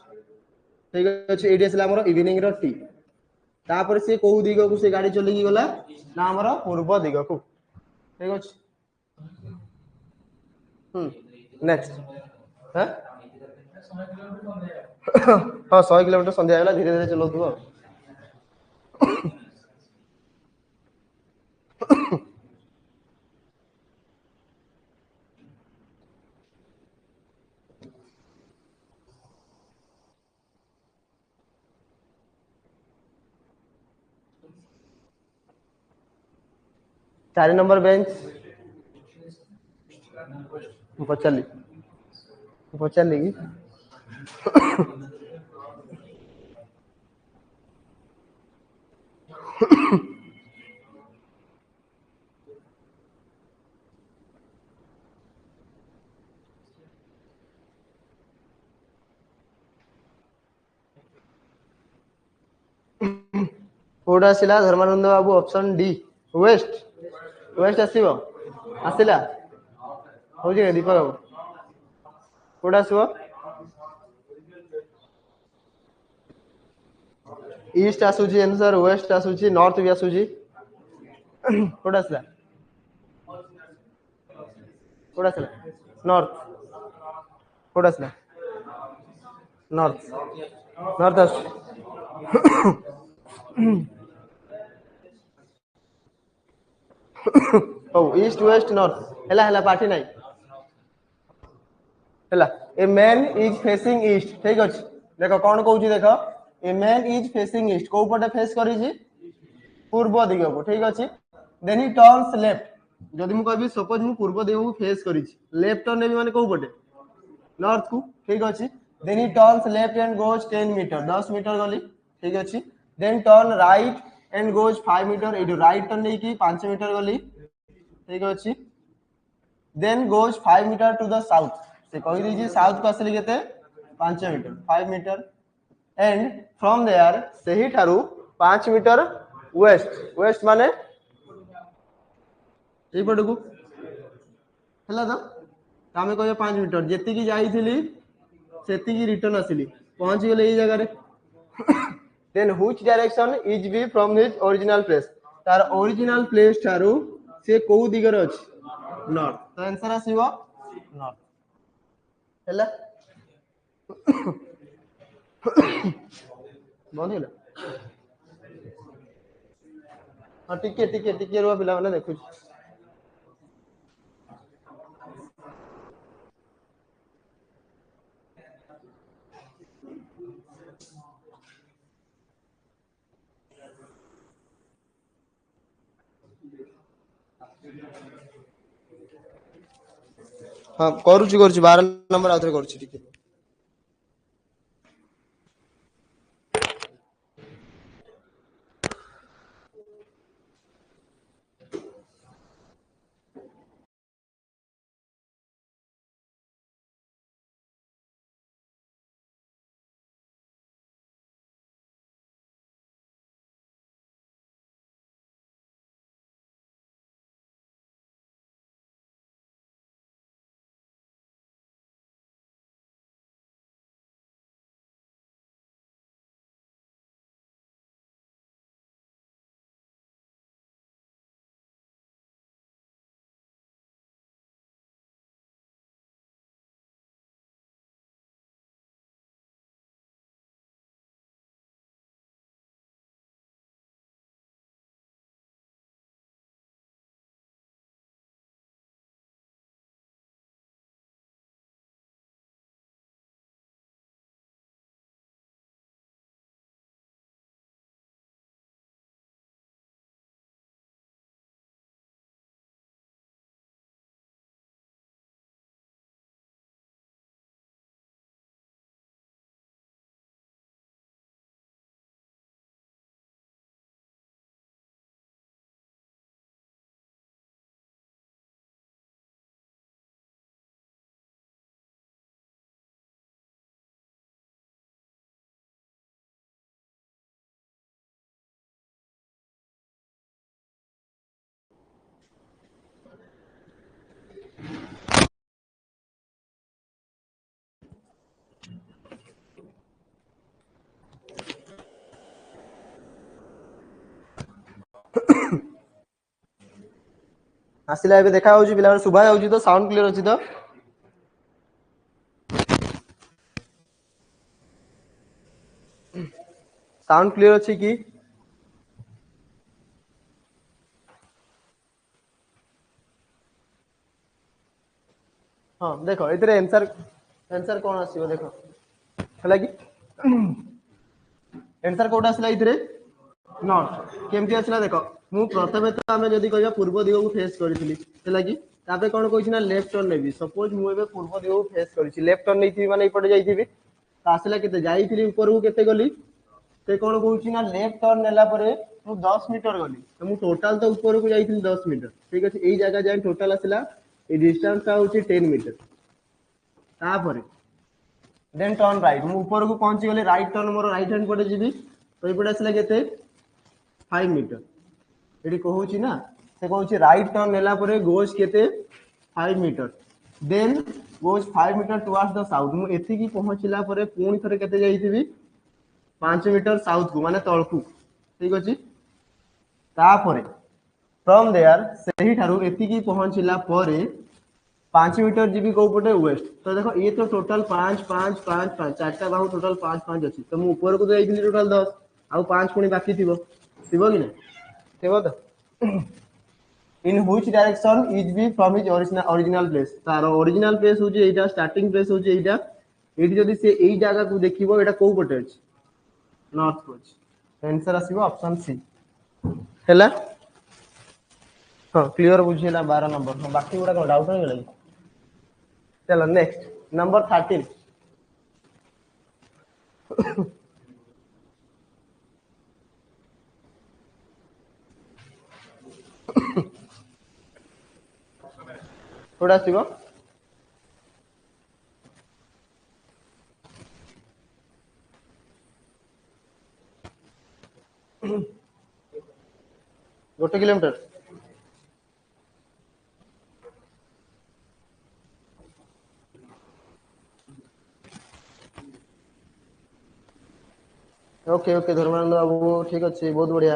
ठीक अछि एठी असला हमर इवनिंग रो टी तापर से को दिग को से गाड़ी चली गला ना हमर पूर्व दिग को ठीक अछि नेक्स्ट हां हां 100 किलोमीटर संध्या गला धीरे धीरे चलौथबो 4 नंबर बेंच पचाली पचाली की कोड आसिला Dharmanand babu option D west west आसीबो आसिला हो जे दीपक बाबू कोड आसीबो ईस्ट आसुची आंसर वेस्ट आसुची नॉर्थ भी आसुची कोड आसिला कोड आसिला नॉर्थ कोड आसिला नॉर्थ नॉर्थ आसु ओ ईस्ट वेस्ट नॉर्थ हला हला पाठी नाही हला a man is facing east ठीक अछि देखो कोन कहूची देखो a man is facing east को पटे फेस करी छी पूर्व दिग को ठीक अछि देन ही टर्न्स लेफ्ट जदि मु कहबी सपोज मु पूर्व दिग को फेस करी छी लेफ्ट टर्न नेबी माने को पटे नॉर्थ को ठीक अछि then he turns left and goes 10 metre 10 metre गली ठीक अछि then turn right and goes 5 metre एडु राइट टर्न नै की 5 मीटर गली ठीक अछि then goes 5 metre to the south से कहि दी साउथ को आसली केते 5 metre 5 metre and from there सही ठारू 5 मीटर वेस्ट वेस्ट माने ए पट को हला तो तामे कहियो 5 मीटर जेति की जाईथिली सेति की रिटर्न आसिली पहुंच गेले ए जगह रे then which direction is B from his original place तार ओरिजिनल प्लेस ठारू से को दिगरे अछि नॉर्थ तो आंसर आसीबो नॉर्थ हला बंद होला हां टिके रुआ पिला माने देखु हां करूची 12 नंबर आउथरे करूची टिके आसिला एबे देखा होउची पिला सुभा होउची तो साउंड क्लियर अछि तो साउंड क्लियर अछि कि हां देखो इतरे आंसर आंसर कोन आसीबो देखो हला कि आंसर कोड आसिला इतरे नॉर्थ केमती आसिला देखो मु प्रथमे तो आमे जदी कहया पूर्व दिग को फेस करितली हला कि तापे कोन कहछि ना लेफ्ट टर्न नेबी सपोज मु एबे पूर्व दिग को फेस करिछि लेफ्ट टर्न नेइथि माने इपटे जाइथिबी तो आसिला केते जाइथिली ऊपर को केते गली से कोन कहछि ना लेफ्ट टर्न नेला परे मु 10 मीटर गली तो मु टोटल तो ऊपर को जाइथिली 10 मीटर ठीक अछि एई जगह जाय टोटल आसिला ए डिस्टेंस का होछि 10 मीटर तापरे देन टर्न राइट मु ऊपर को पहुंची गले right turn more right hand पटे जीबी तो इपटे आसिला केते 5 मीटर एडी कहूची ना से कहूची राइट टर्न नेला परे गोज केते 5 metre then goes 5 metre towards the south मु एथि की पहुंचला परे पूर्ण थरे केते जाईथिबी 5 मीटर साउथ को माने तळकू ठीक अछि तापरे फ्रॉम देयर सही ठारू एथि की पहुंचला परे 5 मीटर जीबी को पटे वेस्ट तो देखो ये तो टोटल 5 5 5 5 चारटा बाहु टोटल 5 5 अछि तो मु ऊपर को जाईथिली टोटल 10 आ 5 पुनी बाकी थिबो थिबो कि ना थिबो तो in which direction is be from his original place तार ओरिजिनल प्लेस होची एटा स्टार्टिंग प्लेस होची एटा एटी जदी से एई जागा को देखिबो एटा को पटे अछि नॉर्थ को अछि आंसर आसीबो ऑप्शन सी हैला हां क्लियर बुझिला 12 नंबर बाकी गुडा को डाउट नै गेलै चलो नेक्स्ट नंबर 13 कोडा आसीबो गोटे kilometre okay okay Dharmanand babu ठीक अछि बहुत बढ़िया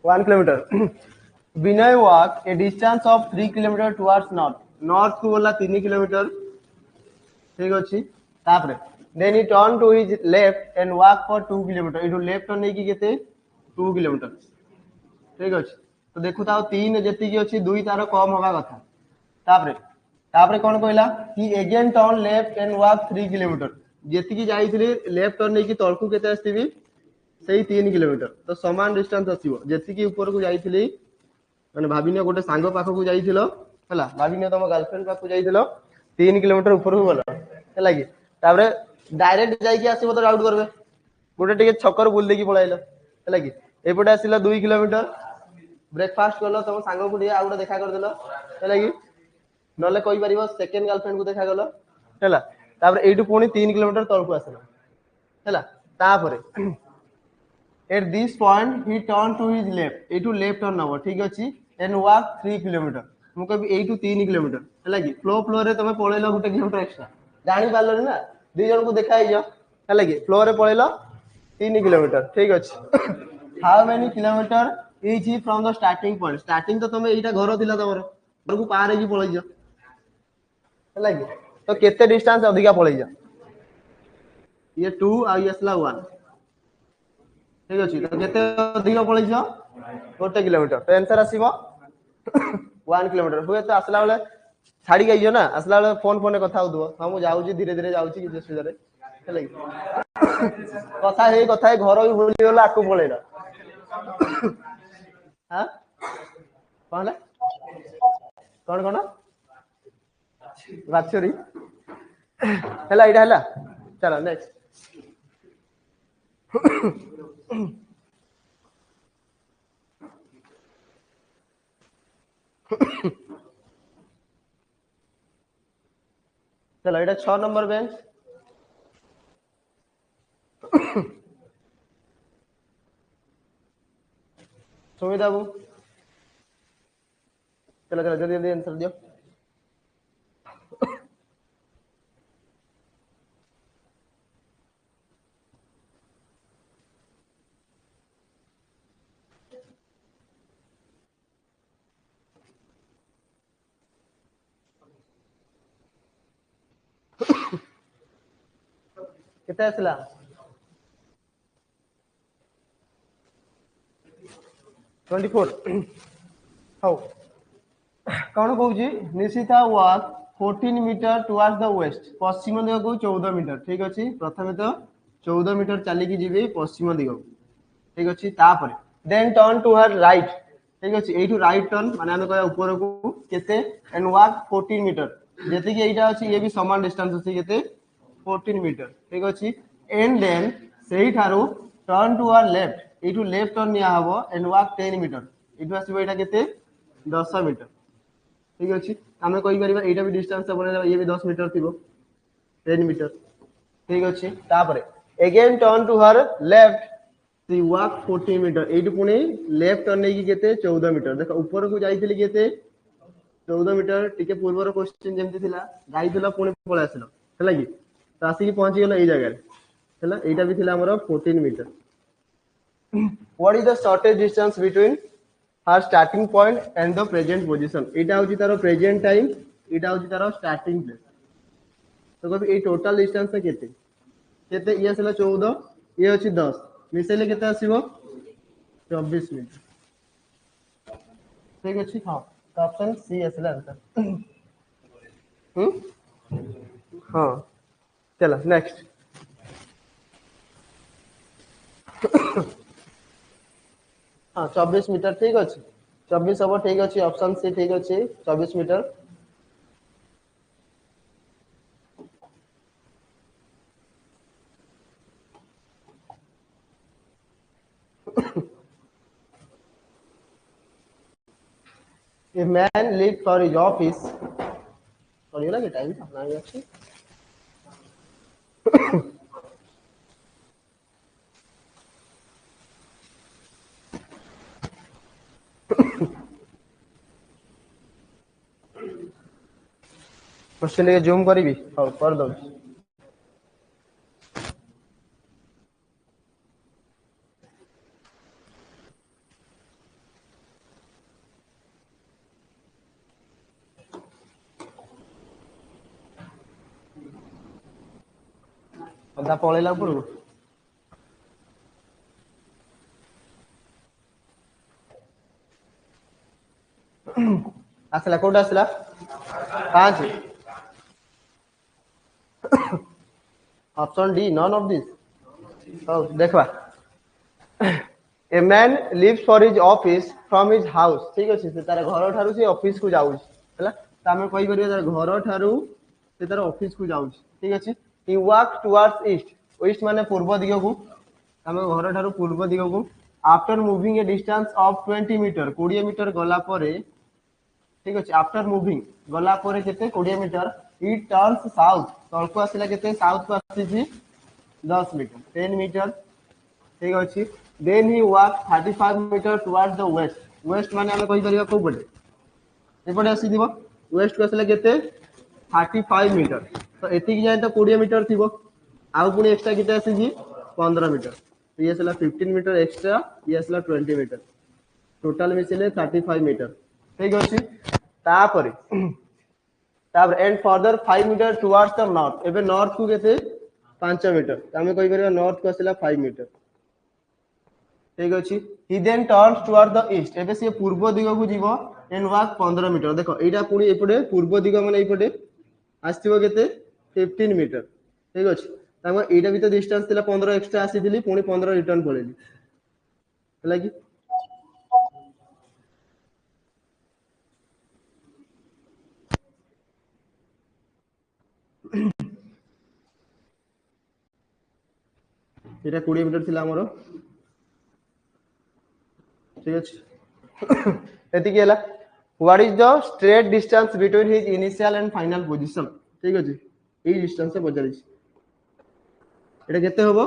1 kilometre Vinay walk a distance of 3 kilometre towards north north को बोला 3 किलोमीटर ठीक अछि तापरे then he turn to his left and walk for 2 kilometre इटू लेफ्ट टर्न नै की केते 2 किलोमीटर ठीक अछि तो देखु ताओ 3 जेति की अछि 2 तार कम होबा कथा तापरे तापरे कोन कहला कि again turn left and walk 3 kilometre जेति की जाईथिली लेफ्ट टर्न नै की तळकू केते आस्थिबी सही 3 किलोमीटर तो समान डिस्टेंस आसीबो जेति की ऊपर को जाईथिली माने भाबिनियो गोटे सांगो पाखो को जाईथिलो हला भाबिनियो तम गर्लफ्रेंड पाखो जाईथिलो 3 किलोमीटर ऊपर को गलो हला कि तापरे डायरेक्ट जाई की आसीबो तो डाउट करबे गोटे टिके छकर बुल देकी पळाइलो हला कि एपटे आसीला 2 किलोमीटर ब्रेकफास्ट करलो तम सांगो को आ गोटे देखा कर देलो हला कि नले कहि परिबो सेकंड गर्लफ्रेंड को देखा गलो हला तापरे एटू पुनी 3 किलोमीटर तळकू आसीला हला तापरे at this point he turned to his left एटू लेफ्ट टर्न नबो ठीक अछि एंड वॉक 3 किलोमीटर मु कहबी एटू 3 किलोमीटर हला कि फ्लो रे तमे पळेलो गोटे किलोमीटर एक्स्ट्रा जानि पारलो ना दि जन को देखा हियो हला कि फ्लो रे पळेलो 3 किलोमीटर ठीक अछि how many kilometre is he from the starting तो तमे एटा घर दिला तमरो घर को पार हे की पळै जा हला कि तो केते डिस्टेंस अधिका पळै जा ये 2 आ ये असला 1 ठीक अछि तो केते अधिक पळै जा गोटे किलोमीटर तो आंसर आसीबो 1 किलोमीटर हुए तो असला वाले छाड़ी गइयो ना असला वाले फोन कथा होदबो हम जाउची धीरे धीरे जाउची कि सुविधा रे हला कि कथा हे घर भी भूली गेला आकु पळैला हां कहला कोन बाछुरी हला इडा हला चलो नेक्स्ट चलो एटा 6 नंबर बेंच सुमित बाबू चलो चलो जल्दी जल्दी आंसर दियो केते आसला 24 हाउ कौन कहूँ निशिता वाक 14 मीटर टुवर्ड्स द वेस्ट पश्चिम दिग को 14 मीटर ठीक अच्छे प्रथम तो 14 मीटर चलिकी जी पश्चिम दिग ठीक अच्छे then turn to her right ठीक अच्छे यू राइट टर्न माने आम कह ऊपर को केते एंड वाक 14 मीटर जी यहाँ अच्छी ये भी सामान डिस्टेंस अच्छी केते 14 मीटर ठीक अच्छे and then she turn to her left यू लेफ्ट टर्न निया हबो एंड वाक 10 मीटर यू आसो यहाँ केते 10 मीटर ठीक अच्छे आम कहीपर यहाँ भी डिस्टेंस ये भी 10 मीटर थी 10 मीटर ठीक अच्छे again turn to her left she walk 40 metre ये पुणी लेफ्ट टर्न नहीं केते 14 मीटर देख ऊपर को जाइए केते 14 मीटर टी पूर्वर क्वेश्चन जमी थी जाइल पुणी पलि आसल है कि तो आसिक पहुंचीगल ये जगह यहाँ भी थी 14 metre what is the shortage distance between her starting point and the present position यहाँ हूँ तार प्रेजेंट टाइम यहाँ हूँ तार स्टार्टिंग प्लेस तो कभी ये टोटल डिस्टेंस केते केते ये आसला 14 ये अच्छी 10 मिसेले केते आसीबो 24 मिनट ठीक अच्छे हाँ तो ऑप्शन सी आसला आंसर हाँ चलो नेक्स्ट हाँ 24 मीटर ठीक अच्छे 24 हम ठीक अच्छे ऑप्शन सी ठीक अच्छे 24 metre A man leaves for his office sorry कि टाइम नहीं अच्छे क्वेश्चन टे जूम करी हाँ कर दो अदा पलैला ऊपर आसला कौट आसला 5 option D none of this हाँ देखा a man leaves for his office from his house ठीक अच्छे से तार घर ठारू से ऑफिस को जाऊँ है तो आम कहीपर तार घर ठारू से तार ऑफिस को जाऊँ ठीक अच्छे ही वाक टुवर्ड्स ईस्ट ईस्ट माने पूर्व दिग को आम घर ठारू पूर्व दिग को after moving a distance of 20 metre 20 metre गला परे ठीक अच्छे आफ्टर मुविंग गला परे केते 20 मीटर इट टर्न्स साउथ तल को आसला केते साउथ को आसी 10 मीटर 10 मीटर ठीक अच्छे then he walk 35 metre towards the west west माने आम कहि परिबा को पटे एपटे आसी दिबो वेस्ट को आसला केते 35 मीटर तो एतिक जाए तो 20 मीटर थी आउ पुणी एक्स्ट्रा केते आसी 15 मीटर तो ये आसला 15 मीटर एक्स्ट्रा ये आसला 20 मीटर टोटल मिसिले 35 मीटर ठीक अच्छे तापर and further 5 metre towards the north एबे नॉर्थ को केते 5 मीटर आम कहि परिबा नॉर्थ को आसला 5 मीटर ठीक अच्छे he then turns toward the east एबे से पूर्व दिग को जीवो एंड वाक 15 मीटर देखो एटा पुणी एपटे पूर्व दिग माने एपटे आसथिबो केते 15 मीटर ठीक अच्छे ताम एटा भी तो डिस्टेंस थिला 15 एक्स्ट्रा आसीथिली पुणी 15 रिटर्न पळेली हला कि एटा 20 मीटर थिला हमरो ठीक अच्छे एति केला what is the straight distance between his initial and final position ठीक अच्छे ये डिस्टेंस से पचारि एटा केते होबो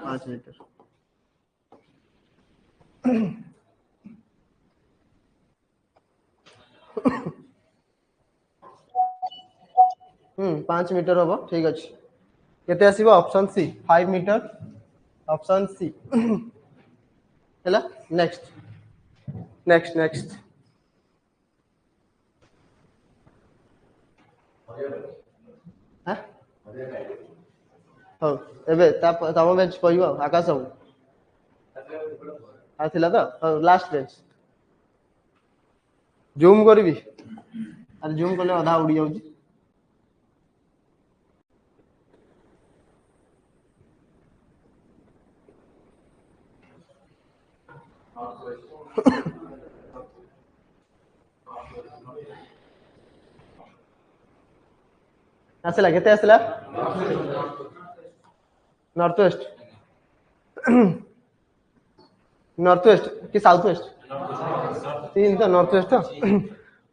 5 मीटर 5 मीटर हम ठीक अच्छे केते आसीबो option C 5 metre option C हैला नेक्स्ट नेक्स्ट नेक्स्ट हाँ ହଉ ଏବେ ତମ ବେଞ୍ଚ କହିବ ଆକାଶ ବାବୁ ଆସିଲା ତ ହଉ ଲାଷ୍ଟ ବେଞ୍ଚ ଜୁମ୍ କରିବି ଆରେ ଜୁମ୍ କଲେ ଅଧା ଉଡ଼ି ଯାଉଛି ଆସିଲା କେତେ ଆସିଲା नॉर्थ वेस्ट नॉर्थ वेस्ट कि साउथ वेस्ट तीन तो नॉर्थ वेस्ट तो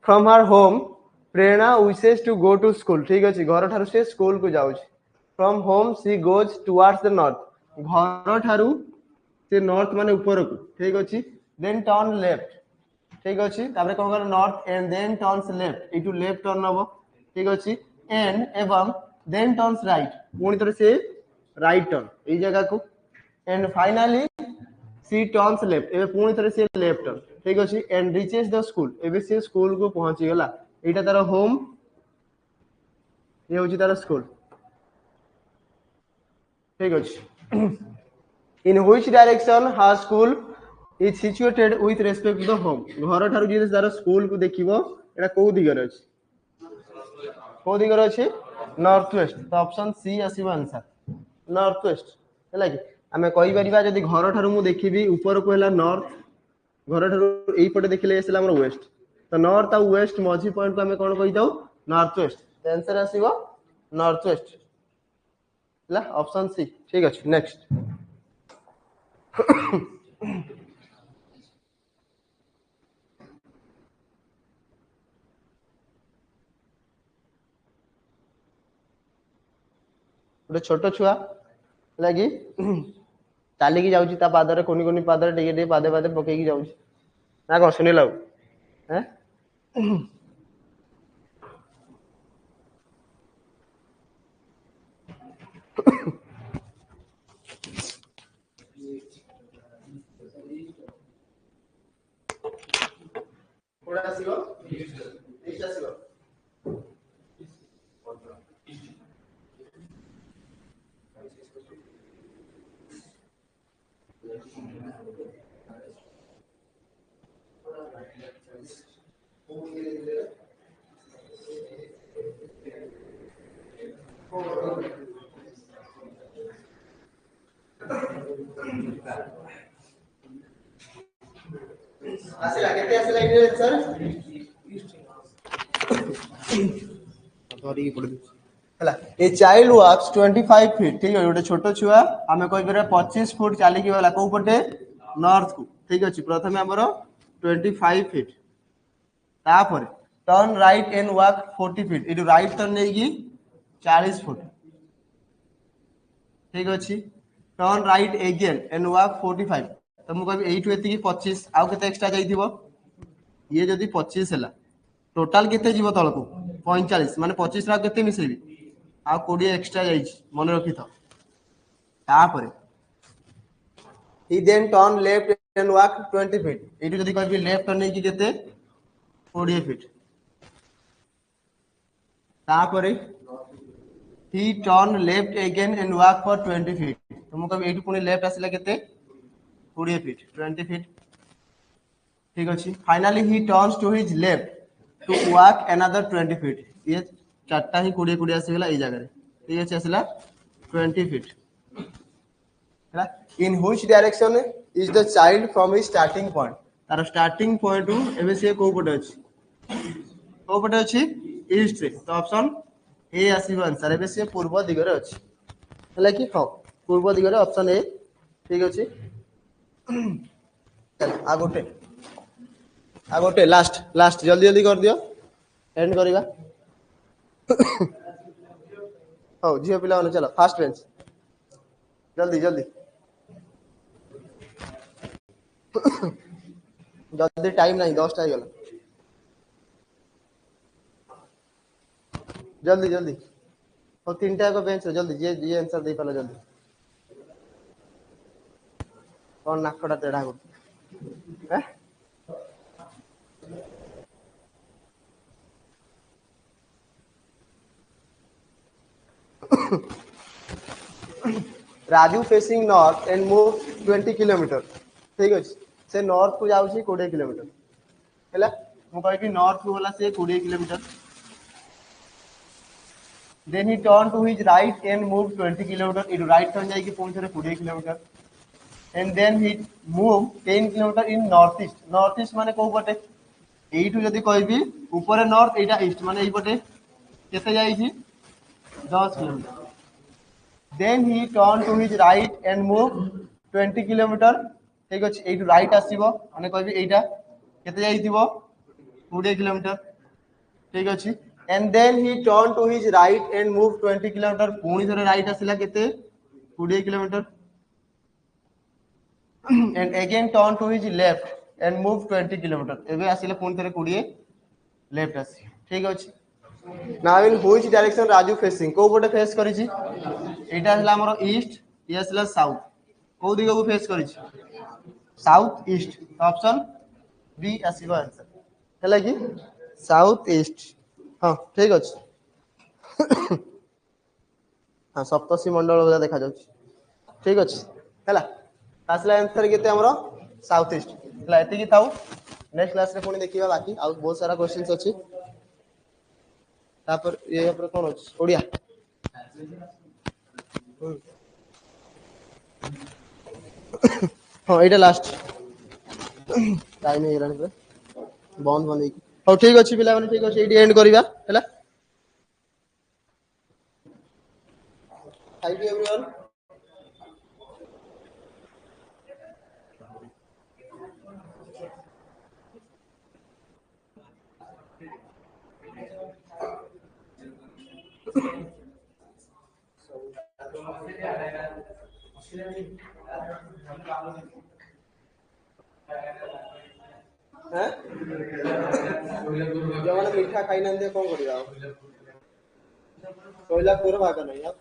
from her home Prerna wishes to go to school ठीक अच्छे घर ठारू से स्कूल को जाऊँ from home she goes towards the north घर ठारू से नॉर्थ माने ऊपर को ठीक अच्छे देन टर्न लेफ्ट ठीक अच्छे तापर कौन कर north and then turns left इटू लेफ्ट टर्न हम ठीक अच्छे एंड एवं देन टर्न्स राइट पुणी थोड़े से राइट टर्न ये जगह को and finally she turns left एबे पुणी थोड़े से लेफ्ट टर्न ठीक अच्छे एंड रिचेस द स्कूल एबे से स्कूल को पहुंची गला एटा तार होम ये होची तार स्कूल ठीक अच्छे in which direction her school is situated with respect to the home घर ठारू जे तार स्कूल को देखिबो एटा को दिगरे अछि को दिगरे अछि नॉर्थ वेस्ट तो ऑप्शन सी आसीबो आंसर नॉर्थ वेस्ट हैला कि आमे कहि परिबा जदि घर ठारू मु देखिबी ऊपर को हैला नॉर्थ घर ठारू एई पटे देखिले आसीला हमर वेस्ट तो नॉर्थ आ वेस्ट मझी पॉइंट को आमे कोन कहि दाउ नॉर्थ वेस्ट तो आंसर आसीबो नॉर्थ वेस्ट हैला ऑप्शन सी ठीक अछि नेक्स्ट गोटे छोट छुआ लगी चालिकी जाऊँगी ता पादरे कोनी कोनी पादरे टिके टिके पादे पादे पकेकी जाऊँगी ना कौन सुनिल हैं कोड़ा आसीबो नेक्स्ट आसीबो आसीला केते आसीला इन आंसर धरी पड़ हला ए चाइल्ड वॉक्स 25 फीट ठीक है गोटे छोट छुआ आमे कहि परबा 25 फुट चाली की वाला को पटे नॉर्थ को ठीक अछि प्रथमे हमरो 25 फीट तापर turn right and walk 40 feet इटू राइट टर्न नेकी 40 फुट ठीक अछि turn right again and walk 45 तो मु कहबी एइटू एति की 25 आउ केते एक्स्ट्रा जाइथिबो ये जदि 25 हैला टोटल केते जीवो तळको 45 माने 25 रा केते मिसेबी आ 20 एक्स्ट्रा जाइछ मन रखि त तापर he then turn left and walk 20 feet एटू जदि कहबी लेफ्ट टर्न नेकी केते 20 फीट तापर he turn left again and walk for 20 feet तो मु कहबी एटू पुनी लेफ्ट आसिला केते 20 फीट 20 फीट ठीक अछि finally he turns to his left to walk another 20 feet ये चारटा ही 20 20 आसीगला ए जगह रे ठीक अछि आसीला 20 फीट हैला इन which direction is the child from his starting point तार स्टार्टिंग पॉइंट टू एबे से को पटे अछि को पटे अछि ईस्ट रे तो ऑप्शन ए आसीबो आंसर एबे से पूर्व दिगरे अछि हैला कि हां पूर्व दिगरे ऑप्शन ए ठीक अछि चल आ गोटे लास्ट लास्ट जल्दी जल्दी कर दियो एंड करिबा हो झियो पिला माने चलो फास्ट बेंच जल्दी जल्दी जल्दी टाइम नहीं 10 टा गला जल्दी जल्दी और तीनटा को बेंच जल्दी जे जे आंसर दे पालो जल्दी कौन नाकड़ा टेढ़ा कर हैं Raju facing north and move 20 kilometre ठीक अच्छे से नॉर्थ को जाऊँगी 20 किलोमीटर है मुझे कहि नॉर्थ को गला से 20 kilometre then he turn to his right and move 20 kilometre it right turn जाइए पुणी थे 20 kilometre and then he move 10 kilometre in north east माने को पटे এইটু যদি কইবি উপরে নর্থ এইটা ইস্ট মানে এইপটে কেতে যাইছি 10 kilometre then he turn to his right and move 20 kilometre ঠিক আছে এইটু রাইট আসিব মানে কইবি এইটা কেতে যাইতিব 20 কিলোমিটার ঠিক আছে and then he turn to his right and move 20 kilometre পুনি ধরে রাইট আসিলা কেতে 20 kilometre and again turn to his left and move 20 kilometer एबे आसिले पुनी थरे 20 लेफ्ट आसी ठीक अछि now in which direction Raju facing को पटे फेस करि छी एटा हला हमर ईस्ट ये हला साउथ को दिगो को फेस करि छी साउथ ईस्ट ऑप्शन बी आसीबो आंसर हला कि साउथ ईस्ट हां ठीक अछि हां सप्तसी मंडल वाला देखा जाउछ ठीक अछि हला आसला आंसर केते हमरो साउथ ईस्ट हला एति कि थाउ नेक्स्ट क्लास रे पुणी देखिबा बाकी आ बहुत सारा क्वेश्चंस अछि तापर ये पर कोन अछि ओडिया हां एटा लास्ट टाइम हे रानी पे बंद बंद हो ठीक अछि पिला माने ठीक अछि एटी एंड करिबा हला थैंक यू एवरीवन हैं जो माने मीठा खाइ ना दे कोन करिया कोइला पूरा भाग नहीं यार